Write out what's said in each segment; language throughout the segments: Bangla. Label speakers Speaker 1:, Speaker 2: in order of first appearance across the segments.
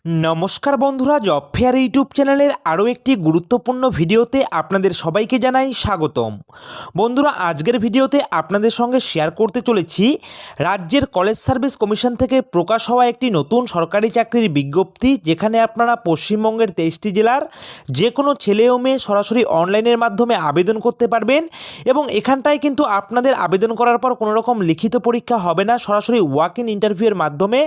Speaker 1: নমস্কার বন্ধুরা, জব ফেয়ার ইউটিউব চ্যানেলের আরও একটি গুরুত্বপূর্ণ ভিডিওতে আপনাদের সবাইকে জানাই স্বাগতম। বন্ধুরা, আজকের ভিডিওতে আপনাদের সঙ্গে শেয়ার করতে চলেছি রাজ্যের কলেজ সার্ভিস কমিশন থেকে প্রকাশ হওয়া একটি নতুন সরকারি চাকরির বিজ্ঞপ্তি, যেখানে আপনারা পশ্চিমবঙ্গের 23টি জেলার যে কোনো ছেলে ও মেয়ে সরাসরি অনলাইনের মাধ্যমে আবেদন করতে পারবেন এবং এখানটায় কিন্তু আপনাদের আবেদন করার পর কোনো রকম লিখিত পরীক্ষা হবে না, সরাসরি ওয়াক ইন ইন্টারভিউয়ের মাধ্যমে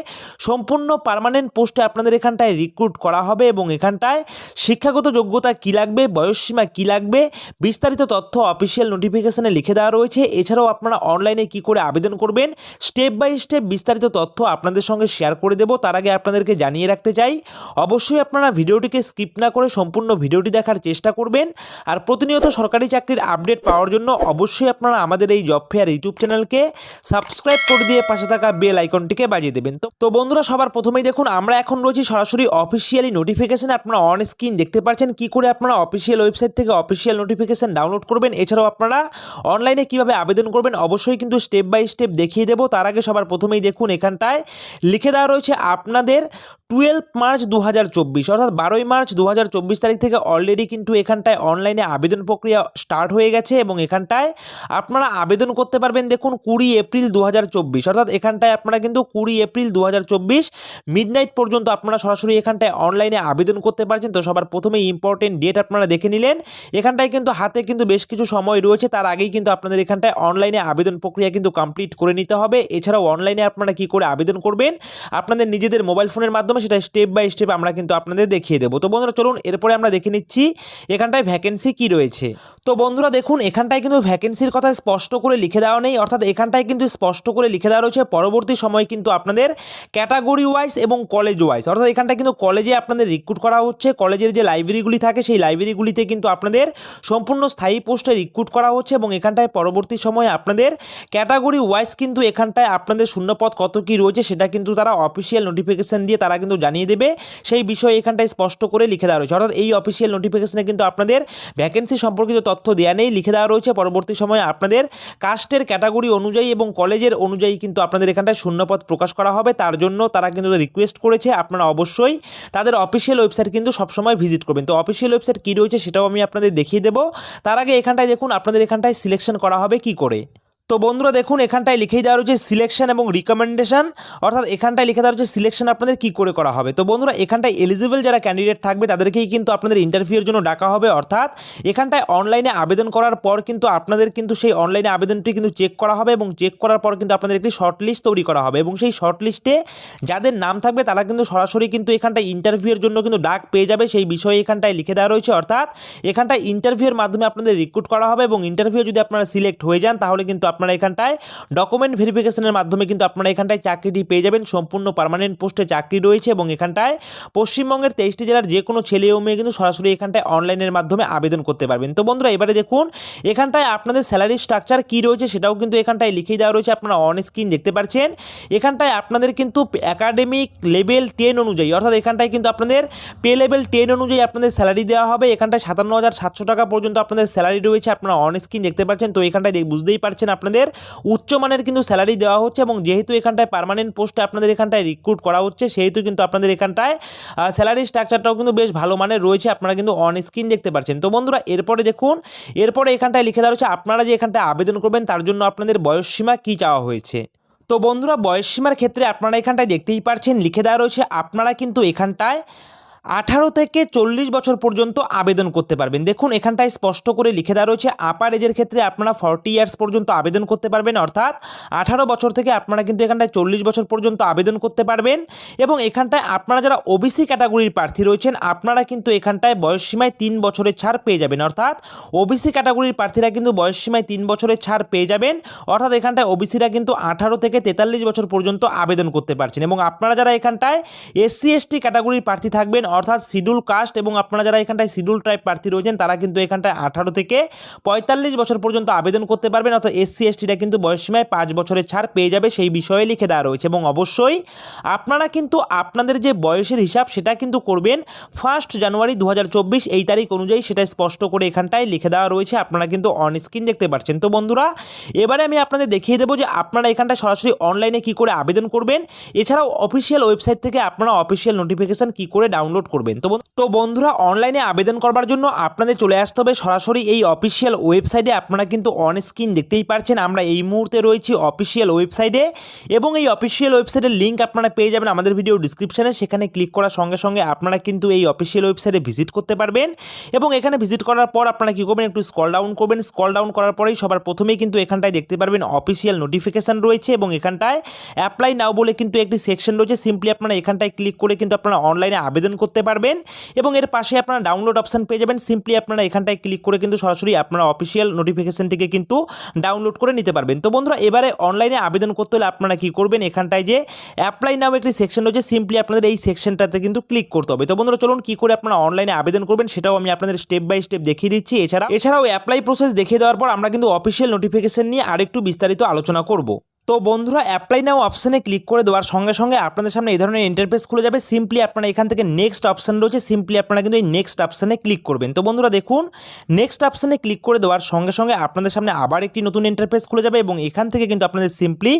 Speaker 1: সম্পূর্ণ পার্মানেন্ট পোস্টে আপনাদের এখানটায় রিক্রুট করা হবে এবং এখানটায় শিক্ষাগত যোগ্যতা কী লাগবে, বয়সসীমা কী লাগবে, বিস্তারিত তথ্য অফিসিয়াল নোটিফিকেশনে লিখে দেওয়া রয়েছে। এছাড়াও আপনারা অনলাইনে কী করে আবেদন করবেন স্টেপ বাই স্টেপ বিস্তারিত তথ্য আপনাদের সঙ্গে শেয়ার করে দেব। তার আগে আপনাদেরকে জানিয়ে রাখতে চাই, অবশ্যই আপনারা ভিডিওটিকে স্কিপ না করে সম্পূর্ণ ভিডিওটি দেখার চেষ্টা করবেন। আর প্রতিনিয়ত সরকারি চাকরির আপডেট পাওয়ার জন্য অবশ্যই আপনারা আমাদের এই জব ফেয়ার ইউটিউব চ্যানেলকে সাবস্ক্রাইব করে দিয়ে পাশে থাকা বেল আইকনটিকে বাজিয়ে দেবেন। তো বন্ধুরা, সবার প্রথমেই দেখুন, আমরা এখন রয়েছি সরাসরি অফিসিয়ালি নোটিফিকেশন। আপনারা অন স্ক্রিন দেখতে পাচ্ছেন কী করে আপনারা অফিসিয়াল ওয়েবসাইট থেকে অফিসিয়াল নোটিফিকেশন ডাউনলোড করবেন। এছাড়াও আপনারা অনলাইনে কীভাবে আবেদন করবেন অবশ্যই কিন্তু স্টেপ বাই স্টেপ দেখিয়ে দেবো। তার আগে সবার প্রথমেই দেখুন, এখানটায় লিখে দেওয়া রয়েছে আপনাদের 12 মার্চ 2024 অর্থাৎ 12ই মার্চ 2024 তারিখ থেকে অলরেডি কিন্তু এখানটায় অনলাইনে আবেদন প্রক্রিয়া স্টার্ট হয়ে গেছে এবং এখানটায় আপনারা আবেদন করতে পারবেন দেখুন 20 এপ্রিল 2024 অর্থাৎ এখানটায় আপনারা কিন্তু 20 এপ্রিল 2024 মিডনাইট পর্যন্ত আপনারা সরাসরি এখানটায় অনলাইনে আবেদন করতে পারছেন। তো সবার প্রথমেই ইম্পর্টেন্ট ডেট আপনারা দেখে নিলেন। এখানটায় কিন্তু হাতে কিন্তু বেশ কিছু সময় রয়েছে, তার আগেই কিন্তু আপনাদের এখানটায় অনলাইনে আবেদন প্রক্রিয়া কিন্তু কমপ্লিট করে নিতে হবে। এছাড়াও অনলাইনে আপনারা কী করে আবেদন করবেন আপনাদের নিজেদের মোবাইল ফোনের মাধ্যমে সেটা স্টেপ বাই স্টেপ আমরা কিন্তু আপনাদের দেখিয়ে দেবো। তো বন্ধুরা চলুন এরপরে আমরা দেখে নিচ্ছি এখানটায় ভ্যাকেন্সি কী রয়েছে। তো বন্ধুরা দেখুন, এখানটায় কিন্তু ভ্যাকেন্সির কথা স্পষ্ট করে লিখে দেওয়া নেই, অর্থাৎ এখানটায় কিন্তু স্পষ্ট করে লিখে দেওয়া রয়েছে পরবর্তী সময় কিন্তু আপনাদের ক্যাটাগরি ওয়াইজ এবং কলেজ ওয়াইজ, অর্থাৎ এখানটায় কিন্তু কলেজে আপনাদের রিক্রুট করা হচ্ছে। কলেজের যে লাইব্রেরিগুলি থাকে সেই লাইব্রেরিগুলিতে কিন্তু আপনাদের সম্পূর্ণ স্থায়ী পোস্টে রিক্রুট করা হচ্ছে এবং এখানটায় পরবর্তী সময়ে আপনাদের ক্যাটাগরি ওয়াইজ কিন্তু এখানটায় আপনাদের শূন্যপদ কত কী রয়েছে সেটা কিন্তু তারা অফিসিয়াল নোটিফিকেশন দিয়ে তারা কিন্তু জানিয়ে দেবে। সেই বিষয়ে এখানটায় স্পষ্ট করে লিখে দেওয়া রয়েছে, অর্থাৎ এই অফিসিয়াল নোটিফিকেশনে কিন্তু আপনাদের ভ্যাকেন্সি সম্পর্কিত তথ্য দেওয়া নেই, লিখে দেওয়া রয়েছে পরবর্তী সময়ে আপনাদের কাস্টের ক্যাটাগরি অনুযায়ী এবং কলেজের অনুযায়ী কিন্তু আপনাদের এখানটায় শূন্যপদ প্রকাশ করা হবে। তার জন্য তারা কিন্তু রিকোয়েস্ট করেছে আপনারা অবশ্যই তাদের অফিসিয়াল ওয়েবসাইট কিন্তু সবসময় ভিজিট করবেন। তো অফিসিয়াল ওয়েবসাইট কী রয়েছে সেটাও আমি আপনাদের দেখিয়ে দেবো। তার আগে এখানটায় দেখুন আপনাদের এখানটায় সিলেকশন করা হবে কি করে। তো বন্ধুরা দেখুন, এখানটায় লিখেই দেওয়া রয়েছে সিলেকশন এবং রিকমেন্ডেশন, অর্থাৎ এখানটায় লিখে দেওয়া রয়েছে সিলেকশন আপনাদের কী করে করা হবে। তো বন্ধুরা, এখানটায় এলিজিবল যারা ক্যান্ডিডেট থাকবে তাদেরকেই কিন্তু আপনাদের ইন্টারভিউর জন্য ডাকা হবে, অর্থাৎ এখানটায় অনলাইনে আবেদন করার পর কিন্তু আপনাদের কিন্তু সেই অনলাইনে আবেদনটি কিন্তু চেক করা হবে এবং চেক করার পর কিন্তু আপনাদের একটি শর্ট লিস্ট তৈরি করা হবে এবং সেই শর্ট লিস্টে যাদের নাম থাকবে তারা কিন্তু সরাসরি কিন্তু এখানটায় ইন্টারভিউর জন্য কিন্তু ডাক পেয়ে যাবে। সেই বিষয়ে এখানটায় লিখে দেওয়া রয়েছে, অর্থাৎ এখানটায় ইন্টারভিউর মাধ্যমে আপনাদের রিক্রুট করা হবে এবং ইন্টারভিউ যদি আপনারা সিলেক্ট হয়ে যান তাহলে কিন্তু আপনারা এখানটায় ডকুমেন্ট ভেরিফিকেশনের মাধ্যমে কিন্তু আপনারা এখানটায় চাকরিটি পেয়ে যাবেন। সম্পূর্ণ পার্মানেন্ট পোস্টে চাকরি রয়েছে এবং এখানটায় পশ্চিমবঙ্গের 23টি জেলার যে কোনো ছেলে ও মেয়ে কিন্তু সরাসরি এখানটায় অনলাইনের মাধ্যমে আবেদন করতে পারবেন। তো বন্ধুরা এবারে দেখুন, এখানটায় আপনাদের স্যালারি স্ট্রাকচার কী রয়েছে সেটাও কিন্তু এখানটায় লিখেই দেওয়া রয়েছে, আপনারা অন স্ক্রিন দেখতে পাচ্ছেন। এখানটায় আপনাদের কিন্তু একাডেমিক লেভেল 10 অনুযায়ী, অর্থাৎ এখানটায় কিন্তু আপনাদের পে লেভেল 10 অনুযায়ী আপনাদের স্যালারি দেওয়া হবে। এখানটায় 57,700 টাকা পর্যন্ত আপনাদের স্যালারি রয়েছে, আপনারা অন স্ক্রিন দেখতে পাচ্ছেন। তো এখানটায় বুঝতেই পারছেন আপনাদের উচ্চমানের কিন্তু স্যালারি দেওয়া হচ্ছে এবং যেহেতু এখানটায় পার্মানেন্ট পোস্টে আপনাদের এখানটায় রিক্রুট করা হচ্ছে সেহেতু কিন্তু আপনাদের এখানটায় স্যালারি স্ট্রাকচারটাও কিন্তু বেশ ভালো মানের রয়েছে, আপনারা কিন্তু অন স্ক্রিন দেখতে পাচ্ছেন। তো বন্ধুরা এরপরে দেখুন, এরপরে এখানটায় লিখে দেওয়া রয়েছে আপনারা যে এখানটায় আবেদন করবেন তার জন্য আপনাদের বয়সসীমা কী চাওয়া হয়েছে। তো বন্ধুরা বয়সসীমার ক্ষেত্রে আপনারা এখানটায় দেখতেই পাচ্ছেন লিখে দেওয়া রয়েছে আপনারা কিন্তু এখানটায় 18 থেকে 40 বছর পর্যন্ত আবেদন করতে পারবেন। দেখুন এখানটায় স্পষ্ট করে লিখে দেওয়া রয়েছে আপার এজের ক্ষেত্রে আপনারা 40 ইয়ার্স পর্যন্ত আবেদন করতে পারবেন, অর্থাৎ 18 বছর থেকে আপনারা কিন্তু এখানটায় 40 বছর পর্যন্ত আবেদন করতে পারবেন এবং এখানটায় আপনারা যারা ওবিসি ক্যাটাগরির প্রার্থী রয়েছেন আপনারা কিন্তু এখানটায় বয়সসীমায় 3 বছরের ছাড় পেয়ে যাবেন, অর্থাৎ ওবিসি ক্যাটাগরির প্রার্থীরা কিন্তু বয়সসীমায় 3 বছরের ছাড় পেয়ে যাবেন, অর্থাৎ এখানটায় ওবিসিরা কিন্তু 18 থেকে 43 বছর পর্যন্ত আবেদন করতে পারছেন এবং আপনারা যারা এখানটায় এসসি এসটি ক্যাটাগরির প্রার্থী থাকবেন অর্থাৎ শিডিউল কাস্ট এবং আপনারা যারা এখানটায় শিডিউল ট্রাইব প্রার্থী রয়েছেন তারা কিন্তু এখানটায় 18 থেকে 45 বছর পর্যন্ত আবেদন করতে পারবেন, অর্থাৎ SC STরা কিন্তু বয়স সীমায় 5 বছরের ছাড় পেয়ে যাবে সেই বিষয়ে লিখে দেওয়া রয়েছে। এবং অবশ্যই আপনারা কিন্তু আপনাদের যে বয়সের হিসাব সেটা কিন্তু করবেন 1 জানুয়ারি 2024 এই তারিখ অনুযায়ী, সেটা স্পষ্ট করে এখানটায় লিখে দেওয়া রয়েছে, আপনারা কিন্তু অন স্ক্রিন দেখতে পাচ্ছেন। তো বন্ধুরা এবারে আমি আপনাদের দেখিয়ে দেবো যে আপনারা এখানটায় সরাসরি অনলাইনে কি করে আবেদন করবেন, এছাড়াও অফিসিয়াল ওয়েবসাইট থেকে আপনারা অফিসিয়াল নোটিফিকেশন কি করে ডাউনলোড করবেন। তো বন্ধুরা অনলাইনে আবেদন করবার জন্য আপনাদের চলে আসতে হবে সরাসরি এই অফিসিয়াল ওয়েবসাইটে। আপনারা কিন্তু অন স্ক্রিন দেখতেই পাচ্ছেন আমরা এই মুহূর্তে রয়েছি অফিসিয়াল ওয়েবসাইটে, এবং এই অফিসিয়াল ওয়েবসাইটের লিঙ্ক আপনারা পেয়ে যাবেন আমাদের ভিডিও ডিসক্রিপশনে। সেখানে ক্লিক করার সঙ্গে সঙ্গে আপনারা কিন্তু এই অফিসিয়াল ওয়েবসাইটে ভিজিট করতে পারবেন, এবং এখানে ভিজিট করার পর আপনারা কী করবেন, একটু স্ক্রল ডাউন করবেন। স্ক্রল ডাউন করার পরেই সবার প্রথমেই কিন্তু এখানটায় দেখতে পারবেন অফিসিয়াল নোটিফিকেশন রয়েছে, এবং এখানটায় অ্যাপ্লাই নাও বলে কিন্তু একটি সেকশন রয়েছে। সিম্পলি আপনারা এখানটায় ক্লিক করে কিন্তু আপনারা অনলাইনে আবেদন করতে পারবেন, এবং এর পাশে আপনারা ডাউনলোড অপশন পেয়ে যাবেন। সিম্পলি আপনারা এখানটায় ক্লিক করে কিন্তু সরাসরি আপনারা অফিসিয়াল নোটিফিকেশনটিকে কিন্তু ডাউনলোড করে নিতে পারবেন। তো বন্ধুরা এবারে অনলাইনে আবেদন করতে হলে আপনারা কি করবেন, এখানটায় যে অ্যাপ্লাই নাও একটি সেকশন রয়েছে, সিম্পলি আপনাদের এই সেকশনটাতে কিন্তু ক্লিক করতে হবে। তো বন্ধুরা চলুন কি করে আপনারা অনলাইনে আবেদন করবেন সেটাও আমি আপনাদের স্টেপ বাই স্টেপ দেখিয়ে দিচ্ছি। এছাড়াও অ্যাপ্লাই প্রসেস দেখিয়ে দেওয়ার পর আমরা কিন্তু অফিসিয়াল নোটিফিকেশন নিয়ে আরেকটু বিস্তারিত আলোচনা করব। তো বন্ধুরা অ্যাপ্লাই নাও অপশানে ক্লিক করে দেওয়ার সঙ্গে সঙ্গে আপনাদের সামনে এই ধরনের ইন্টারফেস খুলে যাবে। সিম্পলি আপনারা এখান থেকে নেক্সট অপশান রয়েছে, সিম্পলি আপনারা কিন্তু এই নেক্সট অপশানে ক্লিক করবেন। তো বন্ধুরা দেখুন নেক্সট অপশানে ক্লিক করে দেওয়ার সঙ্গে সঙ্গে আপনাদের সামনে আবার একটি নতুন ইন্টারফেস খুলে যাবে, এবং এখান থেকে কিন্তু আপনাদের সিম্পলি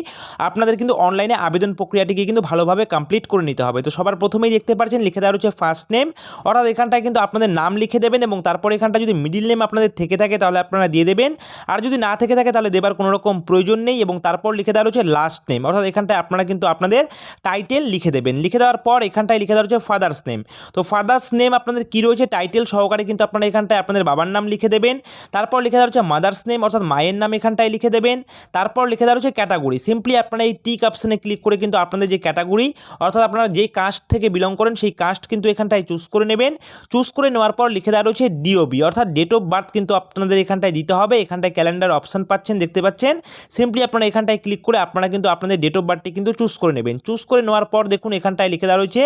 Speaker 1: আপনাদের কিন্তু অনলাইনে আবেদন প্রক্রিয়াটিকে কিন্তু ভালোভাবে কমপ্লিট করে নিতে হবে। তো সবার প্রথমেই দেখতে পাচ্ছেন লিখে দেওয়া রয়েছে ফার্স্ট নেম, অর্থাৎ এখানটায় কিন্তু আপনাদের নাম লিখে দেবেন, এবং তারপর এখানটা যদি মিডিল নেম আপনাদের থেকে থাকে তাহলে আপনারা দিয়ে দেবেন, আর যদি না থেকে থাকে তাহলে দেবার কোনো রকম প্রয়োজন নেই। এবং তারপর লিখে দেওয়া রয়েছে লাস্ট নেম, অর্থাৎ এখানটায় আপনারা কিন্তু আপনাদের টাইটেল লিখে দেবেন। লিখে দেওয়ার পর এখানটায় লিখে দেওয়া রয়েছে ফাদার্স নেম। তো ফাদার্স নেম আপনাদের কী রয়েছে টাইটেল সহকারে কিন্তু আপনারা এখানটায় আপনাদের বাবার নাম লিখে দেবেন। তারপর লিখে দেওয়া রয়েছে মাদার্স নেম, অর্থাৎ মায়ের নাম এখানটায় লিখে দেবেন। তারপর লিখে দেওয়া রয়েছে ক্যাটাগরি, সিম্পলি আপনারা এই টিক অপশানে ক্লিক করে কিন্তু আপনাদের যে ক্যাটাগরি অর্থাৎ আপনারা যে কাস্ট থেকে বিলং করেন সেই কাস্ট কিন্তু এখানটায় চুজ করে নেবেন। চুজ করে নেওয়ার পর লিখে দেওয়া রয়েছে ডিওবি, অর্থাৎ ডেট অফ বার্থ কিন্তু আপনাদের এখানটায় দিতে হবে। এখানটায় ক্যালেন্ডার অপশান পাচ্ছেন দেখতে পাচ্ছেন, সিম্পলি আপনারা এখানটায় ক্লিক করে আপনারা কিন্তু আপনাদের ডেট অফ বার্থটি কিন্তু চুজ করে নেবেন। চুজ করে নেওয়ার পর দেখুন এখানটায় লিখে দেওয়া রয়েছে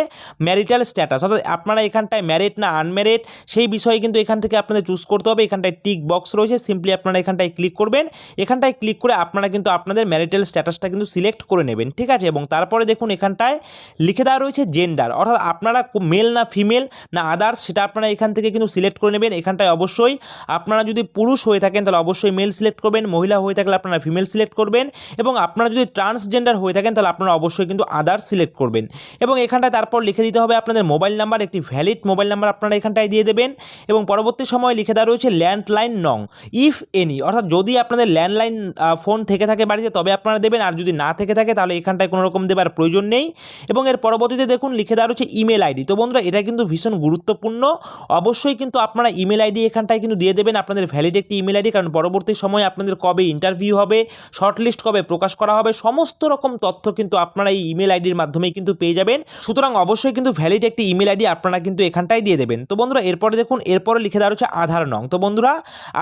Speaker 1: ম্যারিটাল স্ট্যাটাস, অর্থাৎ আপনারা এখানটায় ম্যারিড না আনম্যারিড সেই বিষয়ে কিন্তু এখান থেকে আপনাদের চুজ করতে হবে। এখানটায় টিক বক্স রয়েছে, সিম্পলি আপনারা এখানটায় ক্লিক করবেন। এখানটায় ক্লিক করে আপনারা কিন্তু আপনাদের ম্যারিটাল স্ট্যাটাসটা কিন্তু সিলেক্ট করে নেবেন, ঠিক আছে। এবং তারপরে দেখুন এখানটায় লিখে দেওয়া রয়েছে জেন্ডার, অর্থাৎ আপনারা মেল না ফিমেল না আদার্স সেটা আপনারা এখান থেকে কিন্তু সিলেক্ট করে নেবেন। এখানটায় অবশ্যই আপনারা যদি পুরুষ হয়ে থাকেন তাহলে অবশ্যই মেল সিলেক্ট করবেন, মহিলা হয়ে থাকলে আপনারা ফিমেল সিলেক্ট করবেন, এবং আপনারা যদি ট্রান্সজেন্ডার হয়ে থাকেন তাহলে আপনারা অবশ্যই কিন্তু আদার্স সিলেক্ট করবেন। এবং এখানটায় তারপর লিখে দিতে হবে আপনাদের মোবাইল নাম্বার, একটি ভ্যালিড মোবাইল নাম্বার আপনারা এখানটায় দিয়ে দেবেন। এবং পরবর্তী সময় লিখে দেওয়া রয়েছে ল্যান্ডলাইন নং ইফ এনি, অর্থাৎ যদি আপনাদের ল্যান্ডলাইন ফোন থেকে থাকে বাড়িতে তবে আপনারা দেবেন, আর যদি না থেকে থাকে তাহলে এখানটায় কোনো রকম দেবার প্রয়োজন নেই। এবং এর পরবর্তীতে দেখুন লিখে দেওয়া রয়েছে ইমেল আইডি। তো বন্ধুরা এটা কিন্তু ভীষণ গুরুত্বপূর্ণ, অবশ্যই কিন্তু আপনারা ইমেল আইডি এখানটায় কিন্তু দিয়ে দেবেন, আপনাদের ভ্যালিড একটি ইমেল আইডি, কারণ পরবর্তী সময় আপনাদের কবে ইন্টারভিউ হবে, শর্টলিস্ট কবে প্রকাশ করা হবে, সমস্ত রকম তথ্য কিন্তু আপনারা এই ইমেল আইডির মাধ্যমেই কিন্তু পেয়ে যাবেন। সুতরাং অবশ্যই কিন্তু ভ্যালিড একটি ইমেল আইডি আপনারা কিন্তু এখানটায় দিয়ে দেবেন। তো বন্ধুরা এরপরে দেখুন এরপরে লিখে দেওয়া রয়েছে আধার নং। তো বন্ধুরা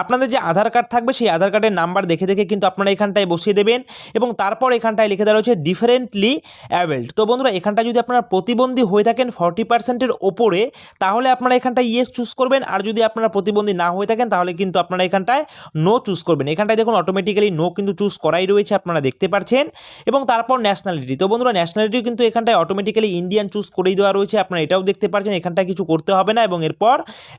Speaker 1: আপনাদের যে আধার কার্ড থাকবে সেই আধার কার্ডের নাম্বার দেখে দেখে কিন্তু আপনারা এখানটায় বসিয়ে দেবেন। এবং তারপর এখানটায় লিখে দেওয়া রয়েছে ডিফারেন্টলি অ্যাবেলড। তো বন্ধুরা এখানটায় যদি আপনারা প্রতিবন্ধী হয়ে থাকেন 40%-এর ওপরে তাহলে আপনারা এখানটায় ইয়েস চুজ করবেন, আর যদি আপনারা প্রতিবন্ধী না হয়ে থাকেন তাহলে কিন্তু আপনারা এখানটায় নো চুজ করবেন। এখানটায় দেখুন অটোমেটিক্যালি নো কিন্তু চুজ করাই রয়েছে আপনারা দেখতে পাচ্ছেন। এবং তারপর ন্যাশনালিটি, তো বন্ধুরা ন্যাশনালিটিও কিন্তু এখানটায় অটোমেটিক্যালি ইন্ডিয়ান চুজ করেই দেওয়া রয়েছে, আপনারা এটাও দেখতে পাচ্ছেন, এখানটায় কিছু করতে হবে না। এবং এরপর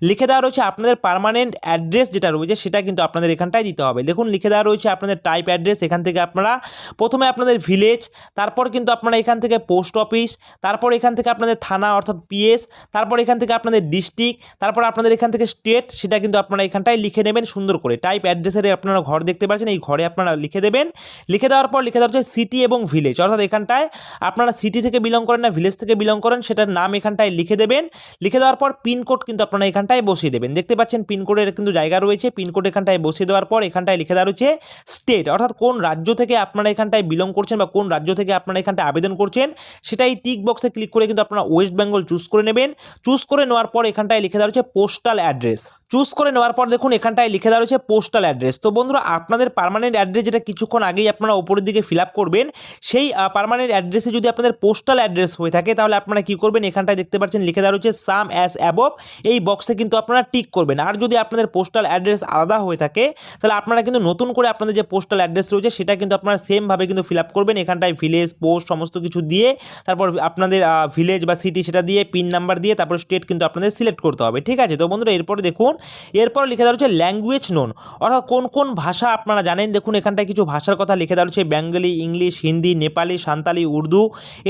Speaker 1: লিখে দেওয়া রয়েছে আপনাদের পার্মানেন্ট অ্যাড্রেস যেটা রয়েছে সেটা কিন্তু আপনাদের এখানটায় দিতে হবে। দেখুন লিখে দেওয়া রয়েছে আপনাদের টাইপ অ্যাড্রেস, এখান থেকে আপনারা প্রথমে আপনাদের ভিলেজ, তারপর কিন্তু আপনারা এখান থেকে পোস্ট অফিস, তারপর এখান থেকে আপনাদের থানা অর্থাৎ পিএস, তারপর এখান থেকে আপনাদের ডিস্ট্রিক্ট, তারপর আপনাদের এখান থেকে স্টেট, সেটা কিন্তু আপনারা এখানটায় লিখে নেবেন সুন্দর করে। টাইপ অ্যাড্রেসের আপনারা ঘর দেখতে পাচ্ছেন, এই ঘরে আপনারা লিখে দেবেন। লিখে দেওয়ার পর লিখে দেওয়া হচ্ছে সিটি এবং ভিলেজ, অর্থাৎ এখানটায় আপনারা সিটি থেকে বিলং করেন না ভিলেজ থেকে বিলং করেন সেটার নাম এখানটায় লিখে দেবেন। লিখে দেওয়ার পর পিনকোড কিন্তু আপনারা এখানটায় বসিয়ে দেবেন। দেখতে পাচ্ছেন পিনকোডের কিন্তু জায়গা রয়েছে, পিনকোড এখানটায় বসিয়ে দেওয়ার পর এখানটায় লিখে দেওয়া রয়েছে স্টেট, অর্থাৎ কোন রাজ্য থেকে আপনারা এখানটায় বিলং করছেন বা কোন রাজ্য থেকে আপনারা এখানটায় আবেদন করছেন সেটাই টিক বক্সে ক্লিক করে কিন্তু আপনারা ওয়েস্ট বেঙ্গল চুজ করে নেবেন। চুজ করে নেওয়ার পর এখানটায় লিখে দেওয়া রয়েছে পোস্টাল অ্যাড্রেস। চুজ করে নেওয়ার পর দেখুন এখানটায় লিখে দেওয়া রয়েছে পোস্টাল অ্যাড্রেস। তো বন্ধুরা আপনাদের পার্মানেন্ট অ্যাড্রেস যেটা কিছুক্ষণ আগেই আপনারা উপরের দিকে ফিল আপ করবেন, সেই পার্মানেন্ট অ্যাড্রেসে যদি আপনাদের পোস্টাল অ্যাড্রেস হয়ে থাকে তাহলে আপনারা কী করবেন, এখানটায় দেখতে পাচ্ছেন লিখে দেওয়া রয়েছে সাম অ্যাজ অ্যাবভ, এই বক্সে কিন্তু আপনারা টিক করবেন। আর যদি আপনাদের পোস্টাল অ্যাড্রেস আলাদা হয়ে থাকে তাহলে আপনারা কিন্তু নতুন করে আপনাদের যে পোস্টাল অ্যাড্রেস রয়েছে সেটা কিন্তু আপনারা সেমভাবে কিন্তু ফিল আপ করবেন। এখানটায় ভিলেজ, পোস্ট সমস্ত কিছু দিয়ে তারপর আপনাদের ভিলেজ বা সিটি সেটা দিয়ে পিন নাম্বার দিয়ে তারপর স্টেট কিন্তু আপনাদের সিলেক্ট করতে হবে, ঠিক আছে। তো বন্ধুরা এরপরে দেখুন, এরপর লিখে দেওয়া রয়েছে ল্যাঙ্গুয়েজ নোন, অর্থাৎ কোন কোন ভাষা আপনারা জানেন। দেখুন এখানটায় কিছু ভাষার কথা লিখে দেওয়া রয়েছে বেঙ্গলি, ইংলিশ, হিন্দি, নেপালি, সাঁওতালি, উর্দু।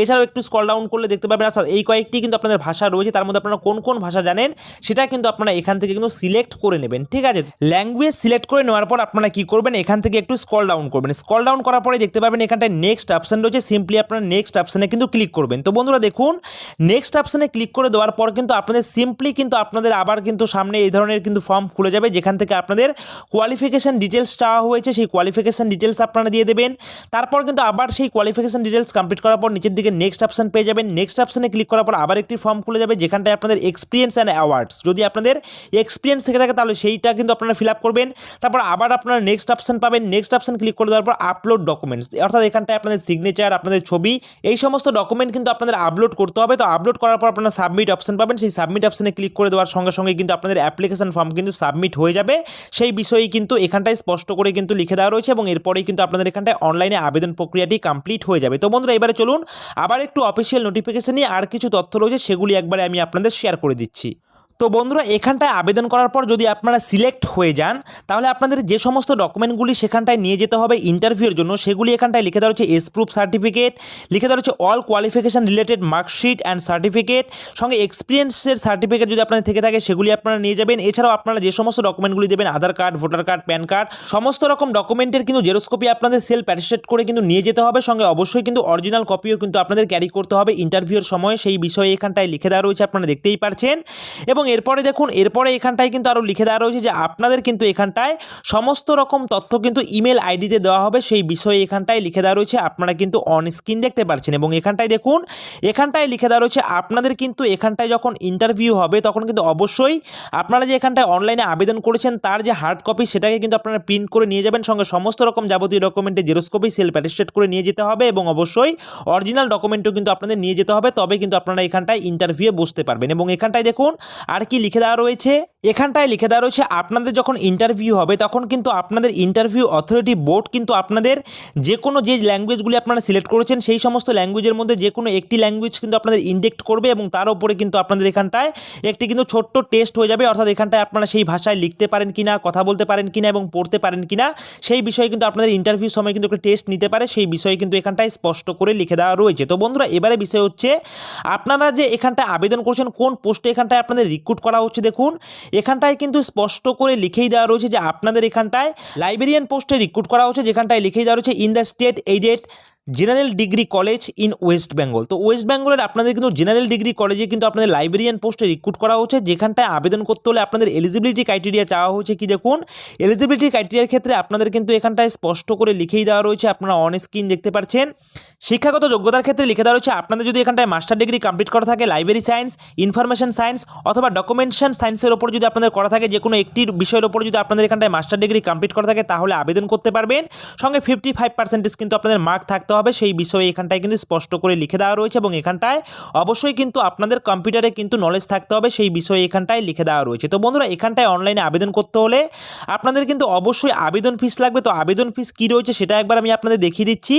Speaker 1: এছাড়াও একটু স্ক্রল ডাউন করলে দেখতে পাবেন অর্থাৎ এই কয়েকটি কিন্তু আপনাদের ভাষা রয়েছে, তার মধ্যে আপনারা কোন কোন ভাষা জানেন সেটা কিন্তু আপনারা এখান থেকে কিন্তু সিলেক্ট করে নেবেন, ঠিক আছে। ল্যাঙ্গুয়েজ সিলেক্ট করে নেওয়ার পর আপনারা কি করবেন, এখান থেকে একটু স্ক্রল ডাউন করবেন। স্ক্রল ডাউন করার পরে দেখতে পাবেন এখানটায় নেক্সট অপশন রয়েছে, সিম্পলি আপনারা নেক্সট অপশনে কিন্তু ক্লিক করবেন। তো বন্ধুরা দেখুন নেক্সট অপশনে ক্লিক করে দেওয়ার পর কিন্তু আপনাদের সিম্পলি কিন্তু আপনাদের আবার কিন্তু সামনে এই ধরনের কিন্তু ফর্ম খুলে যাবে, যেখান থেকে আপনাদের কোয়ালিফিকেশন ডিটেলস চাওয়া হয়েছে, সেই কোয়ালিফিকেশন ডিটেলস আপনারা দিয়ে দেবেন। তারপর কিন্তু আবার সেই কোয়ালিফিকেশন ডিটেলস কমপ্লিট করার পর নিচের দিকে নেক্সট অপশন পেয়ে যাবেন। নেক্সট অপশনে ক্লিক করার পর আবার একটি ফর্ম খুলে যাবে, যেখানটায় আপনাদের এক্সপিরিয়েন্স অ্যান্ড অ্যাওয়ার্ডস, যদি আপনাদের এক্সপিরিয়েন্স থেকে থাকে তাহলে সেইটা কিন্তু আপনারা ফিল আপ করবেন। তারপর আবার আপনারা নেক্সট অপশন পাবেন। নেক্সট অপশন ক্লিক করে দেওয়ার পর আপলোড ডকুমেন্টস, অর্থাৎ এখানটায় আপনাদের সিগনেচার, আপনাদের ছবি, এই সমস্ত ডকুমেন্ট কিন্তু আপনাদের আপলোড করতে হবে। তো আপলোড করার পর আপনারা সাবমিট অপশন পাবেন, সেই সাবমিট অপশনে ক্লিক করে দেওয়ার সঙ্গে সঙ্গে কিন্তু আপনাদের অ্যাপ্লিকেশন ফর্ম কিন্তু সাবমিট হয়ে যাবে। সেই বিষয়েই কিন্তু এখানটায় স্পষ্ট করে কিন্তু লিখে দেওয়া রয়েছে এবং এরপরেই কিন্তু আপনাদের এখানটায় অনলাইনে আবেদন প্রক্রিয়াটি কমপ্লিট হয়ে যাবে। তো বন্ধুরা এবারে চলুন আবার একটু অফিসিয়াল নোটিফিকেশন নিয়ে আর কিছু তথ্য রয়েছে সেগুলি একবারে আমি আপনাদের শেয়ার করে দিচ্ছি। তো বন্ধুরা এখানটায় আবেদন করার পর যদি আপনারা সিলেক্ট হয়ে যান তাহলে আপনাদের যে সমস্ত ডকুমেন্টগুলি সেখানটায় নিয়ে যেতে হবে ইন্টারভিউর জন্য সেগুলি এখানটায় লিখে দেওয়া হচ্ছে এস প্রুফ সার্টিফিকেট, লিখে দেওয়া হচ্ছে all qualification related marksheet and certificate, সঙ্গে এক্সপিরিয়েন্সের সার্টিফিকেট যদি আপনাদের থেকে থাকে সেগুলি আপনারা নিয়ে যাবেন। এছাড়াও আপনারা যে সমস্ত ডকুমেন্টগুলি দেবেন Aadhaar card, voter card, PAN card, সমস্ত রকম ডকুমেন্টের কিন্তু জেরক্স কপি আপনাদের সেলফ অ্যাটেস্টেড করে কিন্তু নিয়ে যেতে হবে। সঙ্গে অবশ্যই কিন্তু অরিজিনাল কপিও কিন্তু আপনাদের ক্যারি করতে হবে ইন্টারভিউর সময়, সেই বিষয়ে এখানটায় লিখে দেওয়া রয়েছে, আপনারা দেখতেই পারছেন। এবং এরপরে দেখুন এরপরে এখানটায় কিন্তু আরও লিখে দেওয়া রয়েছে যে আপনাদের কিন্তু এখানটায় সমস্ত রকম তথ্য কিন্তু ইমেল আইডিতে দেওয়া হবে, সেই বিষয়ে এখানটায় লিখে দেওয়া রয়েছে, আপনারা কিন্তু অন স্ক্রিন দেখতে পাচ্ছেন। এবং এখানটায় দেখুন এখানটায় লিখে দেওয়া রয়েছে আপনাদের কিন্তু এখানটায় যখন ইন্টারভিউ হবে তখন কিন্তু অবশ্যই আপনারা যে এখানটায় অনলাইনে আবেদন করেছেন তার যে হার্ড কপি সেটাকে কিন্তু আপনারা প্রিন্ট করে নিয়ে যাবেন, সঙ্গে সমস্ত রকম যাবতীয় ডকুমেন্টের জেরক্স কপি সেলফ অ্যাটেস্টেড করে নিয়ে যেতে হবে এবং অবশ্যই অরিজিনাল ডকুমেন্টও কিন্তু আপনাদের নিয়ে যেতে হবে, তবে কিন্তু আপনারা এখানটায় ইন্টারভিউয়ে বসতে পারবেন। এবং এখানটায় দেখুন আর কি লিখে দেওয়া রয়েছে, এখানটায় লিখে দেওয়া রয়েছে আপনাদের যখন ইন্টারভিউ হবে তখন কিন্তু আপনাদের ইন্টারভিউ অথরিটি বোর্ড কিন্তু আপনাদের যে কোনো যে ল্যাঙ্গুয়েজগুলি আপনারা সিলেক্ট করেছেন সেই সমস্ত ল্যাঙ্গুয়েজের মধ্যে যে কোনো একটি ল্যাঙ্গুয়েজ কিন্তু আপনাদের ইন্ডেক্ট করবে এবং তার উপরে কিন্তু আপনাদের এখানটায় একটি কিন্তু ছোট্ট টেস্ট হয়ে যাবে, অর্থাৎ এখানটায় আপনারা সেই ভাষায় লিখতে পারেন কিনা, কথা বলতে পারেন কিনা এবং পড়তে পারেন কিনা সেই বিষয়ে কিন্তু আপনাদের ইন্টারভিউ সময় কিন্তু একটা টেস্ট নিতে পারে, সেই বিষয়ে কিন্তু এখানটায় স্পষ্ট করে লিখে দেওয়া রয়েছে। তো বন্ধুরা এবারে বিষয় হচ্ছে আপনারা যে এখানটায় আবেদন করছেন কোন পোস্টে এখানটায় আপনাদের রিক্রুট করা হচ্ছে, দেখুন এখানটায় কিন্তু স্পষ্ট করে লিখেই দেওয়া রয়েছে যে আপনাদের এখানটায় লাইব্রেরিয়ান পোস্টে রিক্রুট করা হচ্ছে, যেখানটায় লিখেই দেওয়া রয়েছে in the state aided general degree college in West Bengal. তো ওয়েস্ট বেঙ্গলের আপনাদের কিন্তু জেনারেল ডিগ্রি কলেজে কিন্তু আপনাদের লাইব্রেরিয়ান পোস্টে রিক্রুট করা হচ্ছে, যেখানটায় আবেদন করতে হলে আপনাদের এলিজিবিলিটি ক্রাইটেরিয়া চাওয়া হচ্ছে কি দেখুন এলিজিবিলিটি ক্রাইটেরিয়ার ক্ষেত্রে আপনাদের কিন্তু এখানটায় স্পষ্ট করে লিখেই দেওয়া রয়েছে, আপনারা অন স্ক্রিন দেখতে পাচ্ছেন। শিক্ষাগত যোগ্যতার ক্ষেত্রে লিখে দেওয়া রয়েছে আপনাদের যদি এখানটায় মাস্টার ডিগ্রি কমপ্লিট করা থাকে লাইব্রেরি সায়েন্স, ইনফরমেশন সায়েন্স অথবা ডকুমেন্টেশন সায়েন্সের ওপর যদি আপনাদের করা থাকে যে কোনো একটি বিষয়ের ওপর যদি আপনাদের এখানটায় মাস্টার ডিগ্রি কমপ্লিট করা থাকে তাহলে আবেদন করতে পারবেন। সঙ্গে 55% কিন্তু আপনাদের মার্ক থাকতে হবে, সেই বিষয়ে এখানটায় কিন্তু স্পষ্ট করে লিখে দেওয়া রয়েছে এবং এখানটায় অবশ্যই কিন্তু আপনাদের কম্পিউটারে কিন্তু নলেজ থাকতে হবে, সেই বিষয়ে এখানটায় লিখে দেওয়া রয়েছে। তো বন্ধুরা এখানটায় অনলাইনে আবেদন করতে হলে আপনাদের কিন্তু অবশ্যই আবেদন ফিস লাগবে। তো আবেদন ফিস কী রয়েছে সেটা একবার আমি আপনাদের দেখিয়ে দিচ্ছি।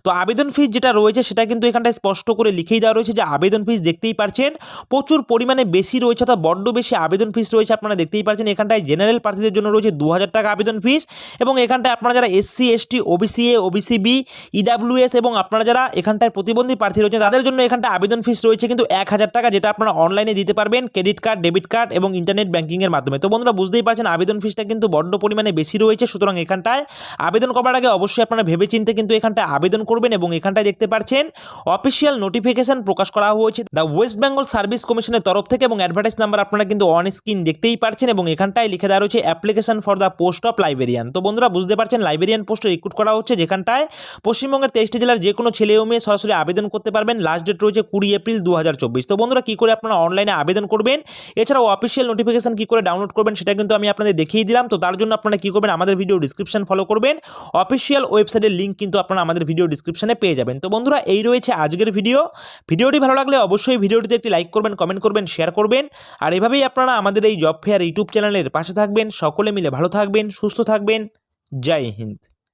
Speaker 1: তো আবেদন ফিস যেটা রয়েছে সেটা কিন্তু এখানটায় স্পষ্ট করে লিখেই দেওয়া রয়েছে যে আবেদন ফিস দেখতেই পাচ্ছেন প্রচুর পরিমাণে বেশি রয়েছে, অর্থাৎ বড্ড বেশি আবেদন ফিস রয়েছে, আপনারা দেখতেই পাচ্ছেন। এখানটায় জেনারেল প্রার্থীদের জন্য রয়েছে 2000 টাকা আবেদন ফিস এবং এখানটায় আপনারা যারা SC ST OBC A OBC B EWS এবং আপনারা যারা এখানটায় প্রতিবন্ধী প্রার্থী রয়েছে তাদের জন্য এখানটায় আবেদন ফিস রয়েছে কিন্তু 1000 টাকা, যেটা আপনারা অনলাইনে দিতে পারবেন ক্রেডিট কার্ড, ডেবিট কার্ড এবং ইন্টারনেট ব্যাঙ্কিংয়ের মাধ্যমে। তো বন্ধুরা বুঝতেই পারছেন আবেদন ফিসটা কিন্তু বড্ড পরিমাণে বেশি রয়েছে, সুতরাং এখানটায় আবেদন করার আগে অবশ্যই আপনারা ভেবেচিন্তে কিন্তু এখানটায় আবেদন করবেন। এবং এখানটায় দেখতে পাচ্ছেন অফিসিয়াল নোটিফিকেশন প্রকাশ করা হয়েছে দ্য ওয়েস্ট বেঙ্গল সার্ভিস কমিশনের তরফ থেকে এবং অ্যাডভার্টাইজ নাম্বার আপনারা কিন্তু অন স্ক্রিন দেখতেই পাচ্ছেন এবং এখানটায় লিখে দেওয়া রয়েছে application for the post of librarian. তো বন্ধুরা বুঝতে পারছেন লাইব্রেরিয়ান পোস্টে রিক্রুট করা হচ্ছে, যেখানটায় পশ্চিমবঙ্গের 23 23টি জেলার যে কোনো ছেলে ও মেয়ে সরাসরি আবেদন করতে পারবেন। লাস্ট ডেট রয়েছে 20 এপ্রিল 2024। তো বন্ধুরা কী করে আপনারা অনলাইনে আবেদন করবেন, এছাড়াও অফিসিয়াল নোটিফিকেশন কী করে ডাউনলোড করবেন সেটা কিন্তু আমি আপনাদের দেখিয়ে দিলাম। তো তার জন্য আপনারা কী করবেন, আমাদের ভিডিও ডিসক্রিপশন ফলো করবেন, অফিসিয়াল ওয়েবসাইটের লিঙ্ক কিন্তু আপনারা আমাদের ভিডিও ডিসক্রিপশনে পেয়ে যাবেন। তো বন্ধুরা এই রয়েছে আজকের ভিডিওটি ভালো লাগলে অবশ্যই ভিডিওটিতে একটি লাইক করবেন, কমেন্ট করবেন, শেয়ার করবেন। আর এভাবেই আপনারা আমাদের এই জব ফেয়ার ইউটিউব চ্যানেলের পাশে থাকবেন। সকলে মিলে ভালো থাকবেন, সুস্থ থাকবেন। জয় হিন্দ।